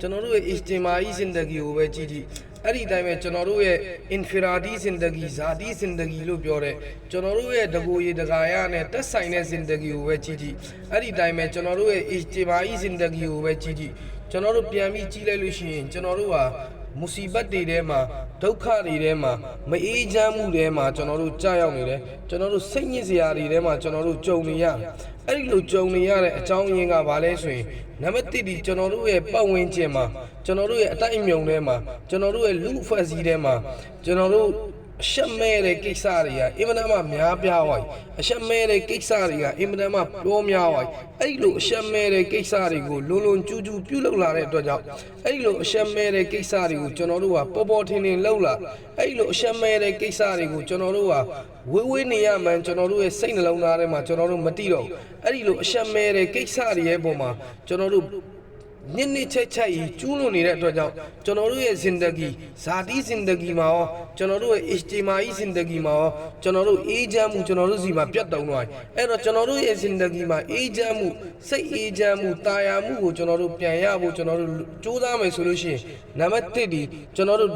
ကျွန်တော်တို့ရဲ့ ijtimai zindagi ကိုပဲကြည့်ကြည့်အဲ့ဒီတိုင်းပဲကျွန်တော်တို့ရဲ့ infiradi zindagi zati zindagi လို့ပြောတဲ့ကျွန်တော်တို့ရဲ့တကူရေတကာရနဲ့တက်ဆိုင်တဲ့ zindagi ကိုပဲကြည့်ကြည့်အဲ့ဒီတိုင်းပဲကျွန်တော်တို့ရဲ့ ijtimai zindagi ကိုပဲကြည့်ကြည့်ကျွန်တော်တို့ပြန်ပြီးကြည့်လိုက်လို့ရှိရင်ကျွန်တော်တို့ဟာမူစီဘတ်တွေထဲမှာဒုက္ခတွေထဲမှာမအေးချမ်းမှုတွေထဲမှာကျွန်တော်တို့ကြာရောက်နေတယ်ကျွန်တော်တို့စိတ်ညစ်စရာတွေထဲမှာကျွန်တော်တို့ကြုံနေရတယ်အဲ့ဒီလိုကြုံနေရတဲ့အကြောင်းရင်းကဘာလဲဆိုရင်နံပါတ်1ဒီကျွန်တော်တို့ရဲ့ပတ်ဝန်းကျင်မှာကျွန်တော်တို့ရဲ့အတိုက်အမြုံထဲမှာကျွန်တော်တို့ရဲ့လူအဖွဲ့အစည်းထဲမှာကျွန်တော်တို့အရှက်မဲ့တဲ့ကိစ္စတွေကအင်မတန်မှများပြားသွားပြီအရှက်မဲ့တဲ့ကိစ္စတွေကအင်မတန်မှပြောများသွားပြီအဲ့ဒီလိုအရှက်မဲ့တဲ့ကိစ္စတွေကိုလွန်လွန်ကျူးကျူးပြုလုပ်လာတဲ့အတွက်ကြောင့်အဲ့ဒီလိုအရှက်မဲ့တဲ့ကိစ္စတွေကိုကျွန်တော်တို့ကပေါ်ပေါ်ထင်ထင်လုပ်လာအဲ့ဒီလိုအရှက်မဲ့တဲ့ကိစ္စတွေကိုကျွန်တော်တို့ကဝေးဝေးနေရမှန်းကျွန်တော်တို့ရဲ့စိတ်နှလုံးသားထဲမှာကျွန်တော်တို့မသိတော့ဘူးအဲ့ဒီလိုအရှက်မဲ့တဲ့ကိစ္စတွေရဲ့ပုံမှာကျွန်တော်တို့နစ်နစ်ချက်ချက်ကြီးကျူးလွန်နေတဲ့အတွက်ကြောင့်ကျွန်တော်တို့ရဲ့ zindagi zati zindagi မှာရောကျွန်တော်တို့ရဲ့ ijtimai zindagi မှာရောကျွန်တော်တို့အေးချမ်းမှုကျွန်တော်တို့စီမှာပြတ်တုံသွားတယ်အဲ့တော့ကျွန်တော်တို့ရဲ့ zindagi မှာအေးချမ်းမှုစိတ်အေးချမ်းမှုတာယာမှုကိုကျွန်တော်တို့ပြန်ရဖို့ကျွန်တော်တို့ကြိုးစားမယ်ဆိုလို့ရှိရင်နံပါတ်1ဒီကျွန်တော်တို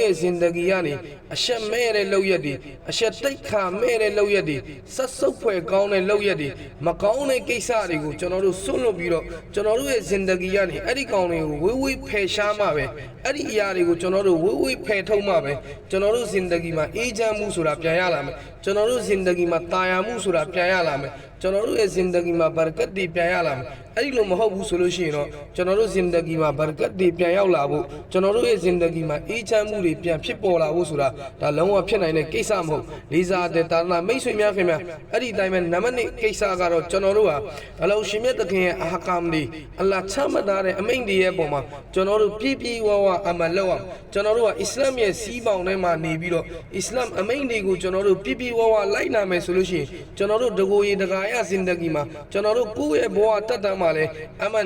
့ရဲ့ zindagi ကနေအရှက်မဲ့တဲ့လောက်ရက်တွေအရှက်တိတ်ခါမဲ့တဲ့လောက်ရက်တွေဆက်စုပ်ဖွဲ့ကောင်းတဲ့လောက်ရက်တွေမကောင်းတဲ့ကိစ္စတွေကိုကျွန်တော်တို့ဆွန့်လွတ်ပြီးတော့ကျွန်တော်တို့ရဲ့ zindagiအဲ့ဒီကောင်တွေကိုဝေးဝေးဖယ်ရှားမှပဲအဲ့ဒီအရာတွေကိုကျွန်တော်တို့ဝေးဝေးဖယ်ထုတ်မှပဲကျွန်တော်တို့ zindagi မှာအေးချမ်းမှုဆိုတာပြန်ရလာမယ်ကျွန်တော်တို့ zindagi မှာတာယာမှုဆိုတာပြန်ရလာမယ်ကျွန်တော်တို့ရဲ့ zindagi မှာ barakat တွေပြန်ရလာမယ်အဲ့ဒီလိုမဟုတ်ဘူးဆိုလို့ရှိရင်တော့ကျွန်တော်တို့ zindagi မှာ barakat တွေပြန်ရောက်လာဖို့ကျွန်တော်တို့ရဲ့ zindagi မှာအေးချမ်းမှုတွေပြန်ဖြစ်ပေါ်လာဖို့ဆိုတာဒါလုံးဝဖြစ်နိုင်တဲ့ကိစ္စမဟုတ်လေးစားတဲ့တာနာမိတ်ဆွေများခင်ဗျအဲ့ဒီအတိုင်းပဲနံပါတ်1ကိစ္စကတော့ကျွန်တော်တို့ဟာအလောရှင်မြတ်သခင်ရဲ့အာကာမတွေအလ္လာဟ်ချမှတ်ထားတဲ့အမိန့်တွေရဲ့ပုံမှာကျွန်တော်တို့ပြည့်ပြည့်ဝဝအမှန်လောက်အောင်ကျွန်တော်တို့ဟာအစ္စလာမ်ရဲ့စီးပေါင်ထဲမှာနေပြီးတော့အစ္စလာမ်အမိန့်တွေကိုကျွန်တော်တို့ပြည့်ပြည့်ဝဝလိုက်နာမယ်ဆိုလို့ရှိရင်ကျွန်တော်တို့တကူရေတကာရ zindagi မှာကျွန်တော်တို့ကိုယ့်ရဲ့ဘဝတတ်တမ်းမှာလဲအမှန်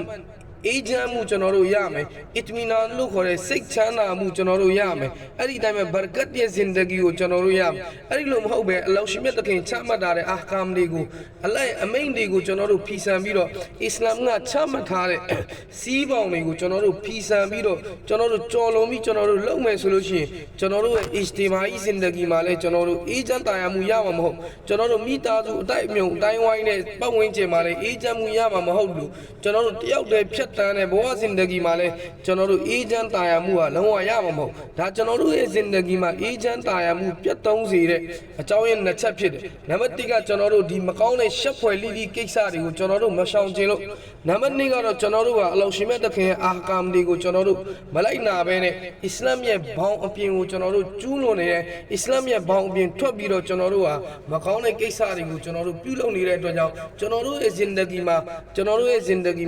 အေးချမ်းမှုကျွန်တော်တို့ရမယ်အစ်မီနာလို့ခေါ်တဲ့စိတ်ချမ်းသာမှုကျွန်တော်တို့ရမယ်အဲ့ဒီတိုင်းမှာဘာကတ်ရဲ့ zindagi ကိုကျွန်တော်တို့ရမယ်အဲ့ဒီလိုမဟုတ်ပဲအလောရှိမြတ်သခင်ချမှတ်ထားတဲ့အာကာမ်တွေကိုအလိုက်အမိန့်တွေကိုကျွန်တော်တို့ဖီဆန်ပြီးတော့အစ္စလာမ်ကချမှတ်ထားတဲ့စီးပေါင်တွေကိုကျွန်တော်တို့ဖီဆန်ပြီးတော့ကျွန်တော်တို့ကြော်လုံးပြီးကျွန်တော်တို့လုပ်မယ်ဆိုလို့ရှိရင်ကျွန်တော်တို့ရဲ့ ijtimai zindagi မှာလဲကျွန်တော်တို့အေးချမ်းသာယာမှုရမှာမဟုတ်ကျွန်တော်တို့မိသားစုအတိုက်အမြုံအတိုင်းဝိုင်းနဲ့ပတ်ဝန်းကျင်မှာလဲအေးချမ်းမှုရမှာမဟုတ်ဘူးကျွန်တော်တို့တယောက်တည်းဖြတ်တန်းတဲ့ဘဝ zindagi မှာလဲကျွန်တော်တို့အေးချမ်းသာယာမှုဟာလုံးဝရမှာမဟုတ်ဒါကျွန်တော်တို့ရဲ့ zindagi မှာအေးချမ်းသာယာမှုပြတ်သုံးစေတဲ့အကြောင်းရင်းနှစ်ချက်ဖြစ်တယ်နံပါတ်1ကကျွန်တော်တို့ဒီမကောင်းတဲ့ရှက်ဖွယ်လိလိကိစ္စတွေကိုကျွန်တော်တို့မရှောင်ကျင်လို့နံပါတ်2ကတော့ကျွန်တော်တို့ကအလောရှင်မြတ်သခင်ရဲ့အာကာမ်တွေကိုကျွန်တော်တို့မလိုက်နာဘဲနဲ့အစ္စလာမ်ရဲ့ဘောင်အပြင်ကိုကျွန်တော်တို့ကျူးလွန်နေတယ်အစ္စလာမ်ရဲ့ဘောင်အပြင်ထွက်ပြီးတော့ကျွန်တော်တို့ဟာမကောင်းတဲ့ကိစ္စတွေကိုကျွန်တော်တို့ပြုလုပ်နေတဲ့အတွက်ကြောင့်ကျွန်တော်တို့ရဲ့ zindagi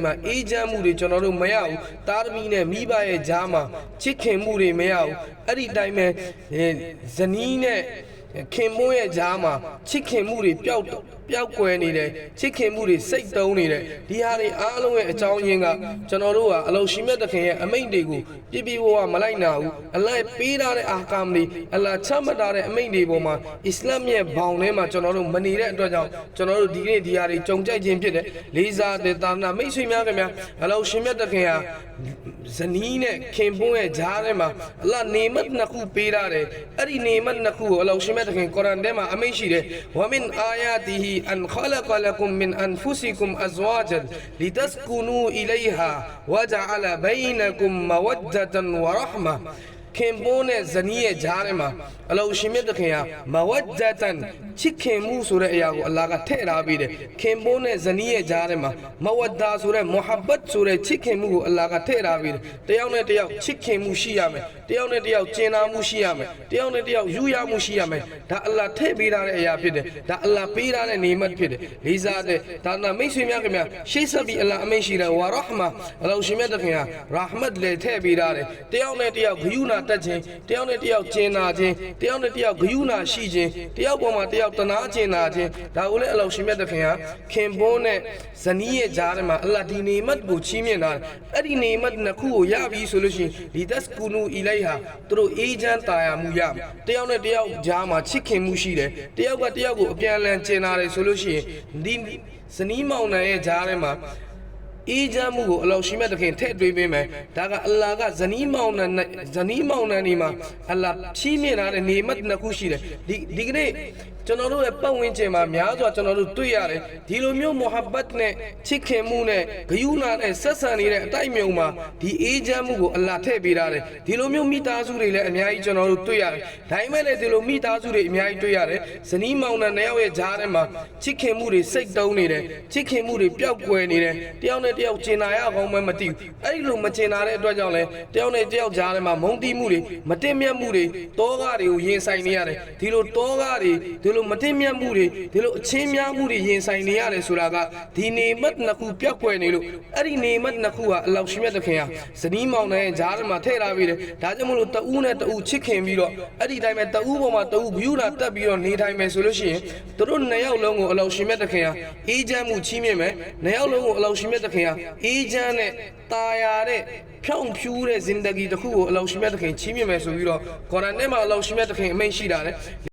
မှာအေးချမ်းမှုတွေကျွန်တော်တို့မရဘူးတာသမီနဲ့မိဘရဲ့ကြားမှာချစ်ခင်မှုတွေမရဘူးအဲ့ဒီတိုင်းပဲဇနီးနဲ့ခင်မွန်းရဲ့ကြားမှာချစ်ခင်မှုတွေပျောက်ကွယ်နေတယ်ချစ်ခင်မှုတွေစိတ်တုံးနေတယ်ဒီဟာတွေအားလုံးရဲ့အကြောင်းရင်းကကျွန်တော်တို့ကအလောရှိမြတ်သခင်ရဲ့အမိန့်တွေကိုပြပြဝဝမလိုက်နာဘူးအလိုက်ပေးထားတဲ့အာကာမ်တွေအလာချမှတ်ထားတဲ့အမိန့်တွေပေါ်မှာအစ္စလာမ်ရဲ့ဘောင်ထဲမှာကျွန်တော်တို့မနေတဲ့အတွက်ကြောင့်ကျွန်တော်တို့ဒီနေ့ဒီဟာတွေကြုံကြိုက်ခြင်းဖြစ်တယ်လေးစားတဲ့တာနာမိတ်ဆွေများခင်ဗျာအလောရှိမြတ်သခင်ဟာဇနီးနဲ့ခင်ပွန်းရဲ့ကြားထဲမှာအလ္လာဟ်နေမတ်နှစ်ခုပေးထားတယ်အဲ့ဒီနေမတ်နှစ်ခုကိုအလောရှိမြတ်သခင်ကုရ်အာန်ထဲမှာအမိန့်ရှိတယ်ဝမင်အာယာတီဟီأن خلق لكم من أنفسكم أزواجا لتسكنوا إليها وجعل بينكم مودة ورحمة ခင်ပွန်းနဲ့ဇနီးရဲ့ကြားထဲမှာအလောရှင်မြတ်သခင်ဟာမဝဒ္ဒတန်ချစ်ခင်မှုဆိုတဲ့အရာကိုအလ္လာဟ်ကထည့်ထားပြီးတယ်ခင်ပွန်းနဲ့ဇနီးရဲ့ကြားထဲမှာမဝဒ္ဒါဆိုတဲ့မုဟဘတ်ဆိုတဲ့ချစ်ခင်မှုကိုအလ္လာဟ်ကထည့်ထားပြီးတယ်တယောက်နဲ့တယောက်ချစ်ခင်မှုရှိရမယ်တယောက်နဲ့တယောက်ကျင်နာမှုရှိရမယ်တယောက်နဲ့တယောက်ယူရမှုရှိရမယ်ဒါအလ္လာဟ်ထည့်ပေးထားတဲ့အရာဖြစ်တယ်ဒါအလ္လာဟ်ပေးထားတဲ့နေမတ်ဖြစ်တယ်လေးစားတဲ့ဒါနာမိတ်ဆွေများခင်ဗျာရှေ့ဆက်ပြီးအလ္လာဟ်အမိန့်ရှိတယ်ဝါရဟ်မာအလောရှင်မြတ်သခင်ဟာရာဟ်မတ်လည်းထည့်ပေးထားတယ်တယောက်နဲ့တယောက်ဂယုဏတက်ခြင်းတယောက်နဲ့တယောက်ကျင်နာခြင်းတယောက်နဲ့တယောက်ဂယုဏရှိခြင်းတယောက်ပေါ်မှာတယောက်တနာကျင်နာခြင်းဒါကိုလည်းအလောရှင်မြတ်သခင်ဟာခင်ပွန်းနဲ့ဇနီးရဲ့ကြားထဲမှာအလ္လာဟ်ဒီနေမတ်ကိုချီးမြှင့်တာအဲ့ဒီနေမတ်နှစ်ခုကိုရပြီဆိုလို့ရှိရင်ဒီဒတ်ကူနူအီလိုက်ဟာသူတို့အေးချမ်းတာယာမှုရမယ်တယောက်နဲ့တယောက်ကြားမှာချစ်ခင်မှုရှိတယ်တယောက်ကတယောက်ကိုအပြန်အလှန်ကျင်နာတယ်ဆိုလို့ရှိရင်ဒီဇနီးမောင်နှံရဲ့ကြားထဲမှာ အေးချမ်းမှုကိုအလောရှိမြတ်တခင်ထည့်သွင်းပေးမယ်ဒါကအလ္လာဟ်ကဇနီးမောင်နှံနေမှာအလ္လာဟ်ချီးမြှင့်ထားတဲ့နေမတ်နှစ်ခုရှိတယ်ဒီကနေ့ကျွန်တော်တို့ရဲ့ပတ်ဝန်းကျင်မှာများစွာကျွန်တော်တို့တွေ့ရတယ်ဒီလိုမျိုးမုဟာဘတ်နဲ့ချစ်ခင်မှုနဲ့ဂယုဏနဲ့ဆက်ဆံနေတဲ့အတိုက်မြုံမှာဒီအေးချမ်းမှုကိုအလ္လာဟ်ထည့်ပေးထားတယ်ဒီလိုမျိုးမိသားစုတွေလည်းအများကြီးကျွန်တော်တို့တွေ့ရတယ်ဒါပေမဲ့လည်းဒီလိုမိသားစုတွေအများကြီးတွေ့ရတယ်ဇနီးမောင်နှံနှစ်ယောက်ရဲ့ဂျားထဲမှာချစ်ခင်မှုတွေစိတ်တုံးနေတယ်ချစ်ခင်မှုတွေပျောက်ကွယ်နေတယ်တယောက်နဲ့တယောက်ကျင်နာရအောင်မှမသိဘူးအဲ့ဒီလိုမကျင်နာတဲ့အတွက်ကြောင့်လည်းတယောက်နဲ့တယောက်ဂျားထဲမှာမုန်းတီးမှုတွေမတင်မြတ်မှုတွေတောကားတွေကိုရင်ဆိုင်နေရတယ်ဒီလိုတောကားတွေဒီလိုမတင်မြတ်မှုတွေဒီလိုအချင်းများမှုတွေရင်ဆိုင်နေရတယ်ဆိုတာကဒီနေမတ်နှစ်ခုပျောက်ကွယ်နေလို့အဲ့ဒီနေမတ်နှစ်ခုဟာအလောရှိမြတ်တခင်ဟာဇနီးမောင်နှံရဲ့ဂျားထဲမှာထည့်ထားပြီးတယ်ဒါကြောင့်မလို့တဦးနဲ့တဦးချစ်ခင်ပြီးတော့အဲ့ဒီတိုင်းပဲတဦးပေါ်မှာတဦးဂယုဏတက်ပြီးတော့နေထိုင်မယ်ဆိုလို့ရှိရင်တို့နှစ်ယောက်လုံးကိုအလောရှိမြတ်တခင်ဟာအေးချမ်းမှုချီးမြှင့်မယ်နှစ်ယောက်လုံးကိုအလောရှိမြတ်တခင်ဟာအေးချမ်းနဲ့တာယာတဲ့ဖြောင့်ဖြူးတဲ့ဇင်ဒဂီတစ်ခုကိုအလောရှိမြတ်တခင်ချီးမြှင့်မယ်ဆိုပြီးတော့ကုရ်အာန်ထဲမှာအလောရှိမြတ်တခင်အမိန့်ရှိတာလေ